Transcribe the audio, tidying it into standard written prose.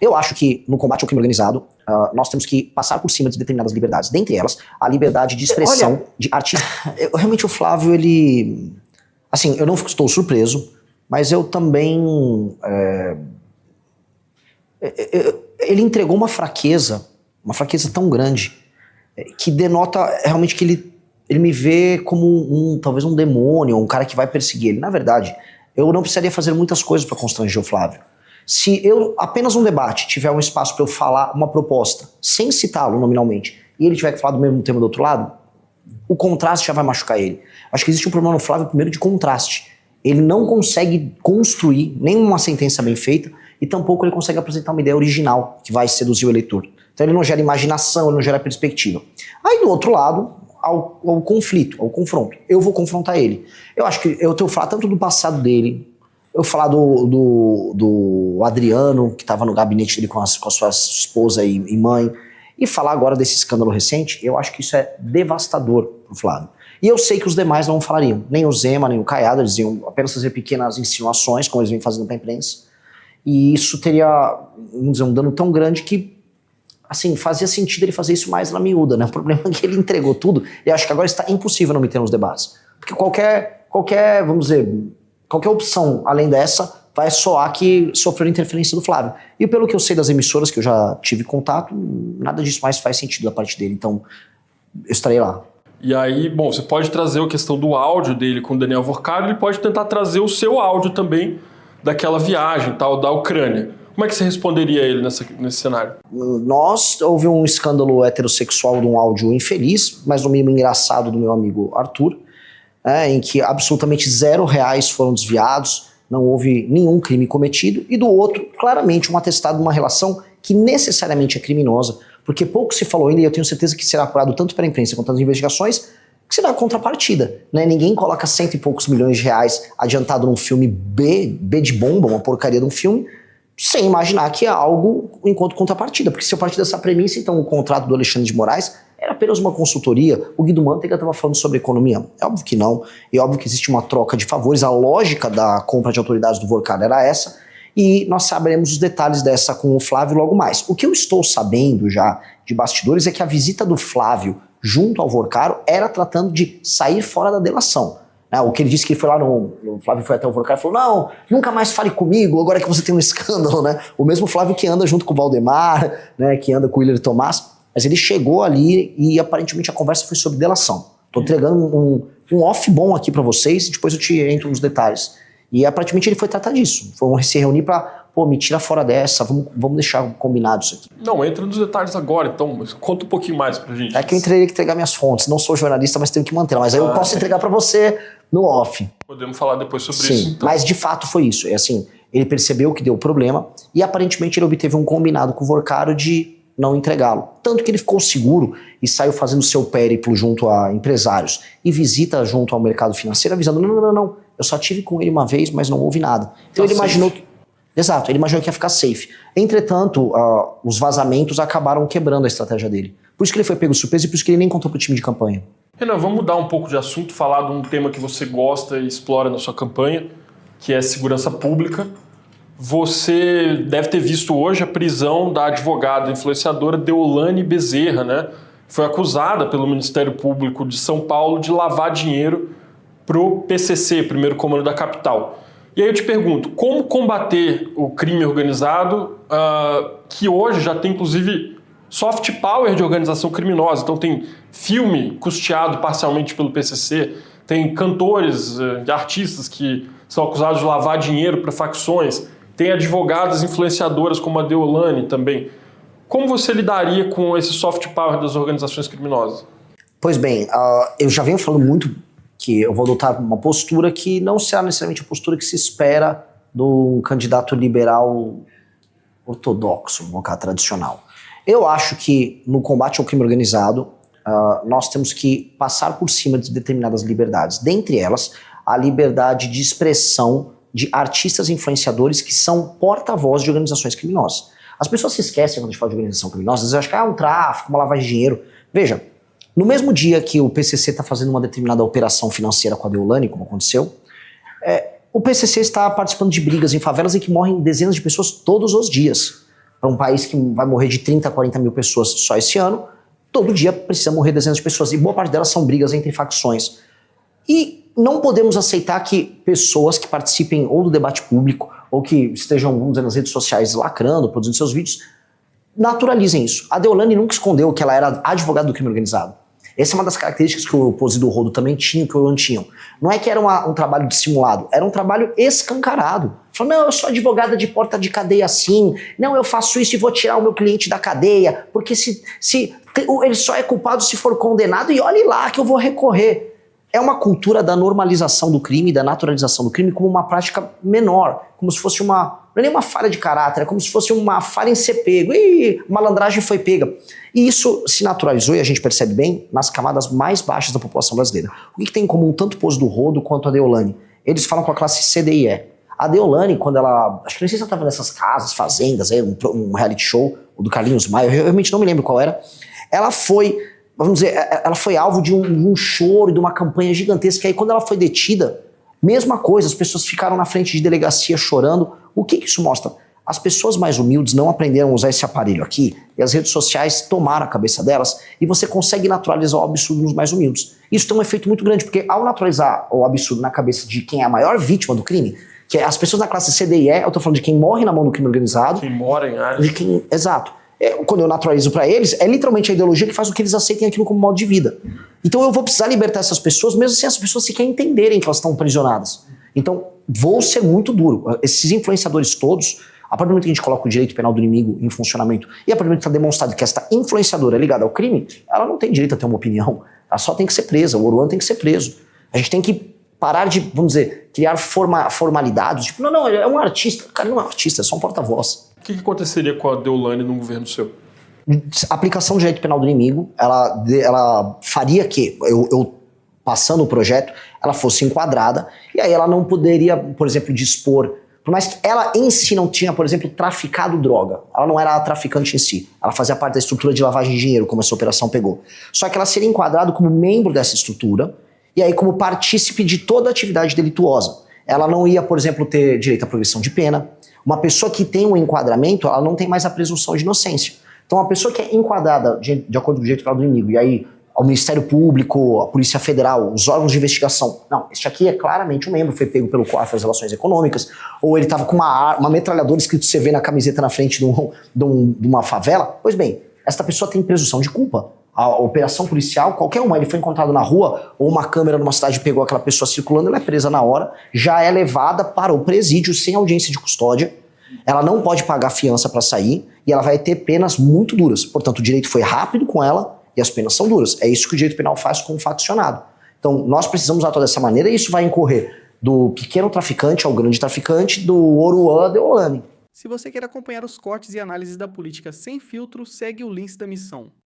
Eu acho que no combate ao crime organizado, nós temos que passar por cima de determinadas liberdades. Dentre elas, a liberdade de expressão de artista. Realmente o Flávio, ele... Assim, eu não estou surpreso, mas eu também... ele entregou uma fraqueza tão grande, que denota realmente que ele me vê como talvez um demônio, um cara que vai perseguir ele. Na verdade, eu não precisaria fazer muitas coisas para constranger o Flávio. Se eu, apenas um debate, tiver um espaço para eu falar uma proposta, sem citá-lo nominalmente, e ele tiver que falar do mesmo tema do outro lado, o contraste já vai machucar ele. Acho que existe um problema no Flávio, primeiro, de contraste. Ele não consegue construir nenhuma sentença bem feita, e tampouco ele consegue apresentar uma ideia original que vai seduzir o eleitor. Então ele não gera imaginação, ele não gera perspectiva. Aí do outro lado, ao conflito, ao confronto. Eu vou confrontar ele. Eu acho que eu tenho que falar tanto do passado dele, eu falar do Adriano, que estava no gabinete dele com a sua esposa e mãe, e falar agora desse escândalo recente. Eu acho que isso é devastador pro Flávio. E eu sei que os demais não falariam. Nem o Zema, nem o Caiado, eles iam apenas fazer pequenas insinuações, como eles vêm fazendo pra imprensa. E isso teria, vamos dizer, um dano tão grande que, assim, fazia sentido ele fazer isso mais na miúda, né? O problema é que ele entregou tudo, e acho que agora está impossível não me ter nos debates. Porque qualquer, vamos dizer, qualquer opção além dessa vai soar que sofreu interferência do Flávio. E pelo que eu sei das emissoras que eu já tive contato, nada disso mais faz sentido da parte dele. Então, eu estarei lá. E aí, bom, você pode trazer a questão do áudio dele com o Daniel Vorcado, ele pode tentar trazer o seu áudio também daquela viagem, tal, da Ucrânia. Como é que você responderia a ele nesse cenário? Houve um escândalo heterossexual de um áudio infeliz, mas no mínimo engraçado, do meu amigo Arthur, em que absolutamente R$0 foram desviados, não houve nenhum crime cometido, e do outro, claramente, um atestado de uma relação que necessariamente é criminosa, porque pouco se falou ainda, e eu tenho certeza que será apurado tanto pela imprensa quanto nas investigações, que será contrapartida, né? Ninguém coloca R$100 e poucos milhões adiantado num filme B de bomba, uma porcaria de um filme, sem imaginar que é algo enquanto contrapartida, porque se eu partir dessa premissa, então o contrato do Alexandre de Moraes era apenas uma consultoria. O Guido Mantega estava falando sobre economia. É óbvio que não, é óbvio que existe uma troca de favores, a lógica da compra de autoridades do Vorcado era essa, e nós saberemos os detalhes dessa com o Flávio logo mais. O que eu estou sabendo já de bastidores é que a visita do Flávio junto ao Vorcaro era tratando de sair fora da delação. O que ele disse que ele foi lá o Flávio foi até o Vorcaro e falou: não, nunca mais fale comigo, agora que você tem um escândalo, né? O mesmo Flávio que anda junto com o Valdemar, né, que anda com o Willer Tomás, mas ele chegou ali e aparentemente a conversa foi sobre delação. Tô entregando um off bom aqui pra vocês e depois eu te entro nos detalhes. E aparentemente ele foi tratar disso, foi se reunir pra, me tira fora dessa, vamos deixar combinado isso aqui. Não, entra nos detalhes agora, então, conta um pouquinho mais pra gente. É que eu teria que entregar minhas fontes, não sou jornalista, mas tenho que manter, mas aí eu posso entregar pra você no off. Podemos falar depois sobre Sim, isso, então. Mas de fato foi isso, ele percebeu que deu problema e aparentemente ele obteve um combinado com o Vorcaro de não entregá-lo. Tanto que ele ficou seguro e saiu fazendo seu périplo junto a empresários e visita junto ao mercado financeiro avisando, não, eu só tive com ele uma vez, mas não houve nada. Então ele imaginou que... Exato, ele imaginou que ia ficar safe. Entretanto, os vazamentos acabaram quebrando a estratégia dele. Por isso que ele foi pego de surpresa e por isso que ele nem contou pro time de campanha. Renan, vamos mudar um pouco de assunto, falar de um tema que você gosta e explora na sua campanha, que é segurança pública. Você deve ter visto hoje a prisão da advogada influenciadora Deolane Bezerra, né? Foi acusada pelo Ministério Público de São Paulo de lavar dinheiro pro PCC, Primeiro Comando da Capital. E aí eu te pergunto, como combater o crime organizado, que hoje já tem inclusive soft power de organização criminosa? Então tem filme custeado parcialmente pelo PCC, tem cantores e artistas que são acusados de lavar dinheiro para facções, tem advogadas influenciadoras como a Deolane também. Como você lidaria com esse soft power das organizações criminosas? Pois bem, eu já venho falando muito que eu vou adotar uma postura que não será necessariamente a postura que se espera do candidato liberal ortodoxo, vamos colocar, tradicional. Eu acho que no combate ao crime organizado, nós temos que passar por cima de determinadas liberdades. Dentre elas, a liberdade de expressão de artistas influenciadores que são porta-voz de organizações criminosas. As pessoas se esquecem quando a gente fala de organização criminosa, às vezes acham que é um tráfico, uma lavagem de dinheiro. Veja, no mesmo dia que o PCC está fazendo uma determinada operação financeira com a Deolane, como aconteceu, o PCC está participando de brigas em favelas em que morrem dezenas de pessoas todos os dias. para um país que vai morrer de 30 a 40 mil pessoas só esse ano, todo dia precisa morrer dezenas de pessoas, e boa parte delas são brigas entre facções. E não podemos aceitar que pessoas que participem ou do debate público, ou que estejam, vamos dizer, nas redes sociais lacrando, produzindo seus vídeos, naturalizem isso. A Deolane nunca escondeu que ela era advogada do crime organizado. Essa é uma das características que o Pose do Rodo também tinha, que o Ian tinham. Não é que era um trabalho dissimulado, era um trabalho escancarado. Falou, não, eu sou advogada de porta de cadeia assim, não, eu faço isso e vou tirar o meu cliente da cadeia, porque ele só é culpado se for condenado e olhe lá que eu vou recorrer. É uma cultura da normalização do crime, da naturalização do crime como uma prática menor, como se fosse não é nem uma falha de caráter, é como se fosse uma falha em ser pego. Ih, malandragem foi pega. E isso se naturalizou, e a gente percebe bem, nas camadas mais baixas da população brasileira. O que tem em comum tanto o Pose do Rodo quanto a Deolane? Eles falam com a classe C, D e E. A Deolane, quando ela... Acho que não sei se ela estava nessas casas, fazendas, um reality show, o do Carlinhos Maia, eu realmente não me lembro qual era. Ela foi... Vamos dizer, ela foi alvo de um choro, de uma campanha gigantesca. E aí, quando ela foi detida, mesma coisa, as pessoas ficaram na frente de delegacia chorando. O que isso mostra? As pessoas mais humildes não aprenderam a usar esse aparelho aqui, e as redes sociais tomaram a cabeça delas, e você consegue naturalizar o absurdo nos mais humildes. Isso tem um efeito muito grande, porque ao naturalizar o absurdo na cabeça de quem é a maior vítima do crime, que é as pessoas da classe C, D e E, eu tô falando de quem morre na mão do crime organizado. Quem mora em áreas. Exato. Quando eu naturalizo para eles, é literalmente a ideologia que faz com que eles aceitem aquilo como modo de vida. Então eu vou precisar libertar essas pessoas, mesmo sem as pessoas sequer entenderem que elas estão aprisionadas. Então vou ser muito duro. Esses influenciadores todos, a partir do momento que a gente coloca o direito penal do inimigo em funcionamento, e a partir do momento que está demonstrado que esta influenciadora é ligada ao crime, ela não tem direito a ter uma opinião. Ela só tem que ser presa. O Oruan tem que ser preso. A gente tem que parar de, vamos dizer, criar formalidades. Tipo, não, ele é um artista. O cara não é um artista, é só um porta-voz. O que aconteceria com a Deolane num governo seu? A aplicação do direito penal do inimigo, ela faria que, eu passando o projeto, ela fosse enquadrada, e aí ela não poderia, por exemplo, dispor, por mais que ela em si não tinha, por exemplo, traficado droga, ela não era a traficante em si, ela fazia parte da estrutura de lavagem de dinheiro, como essa operação pegou. Só que ela seria enquadrada como membro dessa estrutura, e aí como partícipe de toda a atividade delituosa. Ela não ia, por exemplo, ter direito à progressão de pena. Uma pessoa que tem um enquadramento, ela não tem mais a presunção de inocência. Então, a pessoa que é enquadrada de acordo com o direito penal do inimigo, e aí ao Ministério Público, a Polícia Federal, os órgãos de investigação, não, este aqui é claramente um membro, foi pego pelo COAF das Relações Econômicas, ou ele estava com uma metralhadora escrito CV na camiseta na frente de uma favela. Pois bem, esta pessoa tem presunção de culpa. A operação policial, qualquer uma, ele foi encontrado na rua, ou uma câmera numa cidade pegou aquela pessoa circulando, ela é presa na hora, já é levada para o presídio sem audiência de custódia, ela não pode pagar fiança para sair, e ela vai ter penas muito duras. Portanto, o direito foi rápido com ela, e as penas são duras. É isso que o direito penal faz com o faccionado. Então, nós precisamos atuar dessa maneira, e isso vai incorrer do pequeno traficante ao grande traficante, do Oruan à Deolane. Se você quer acompanhar os cortes e análises da política sem filtro, segue o Lince da Missão.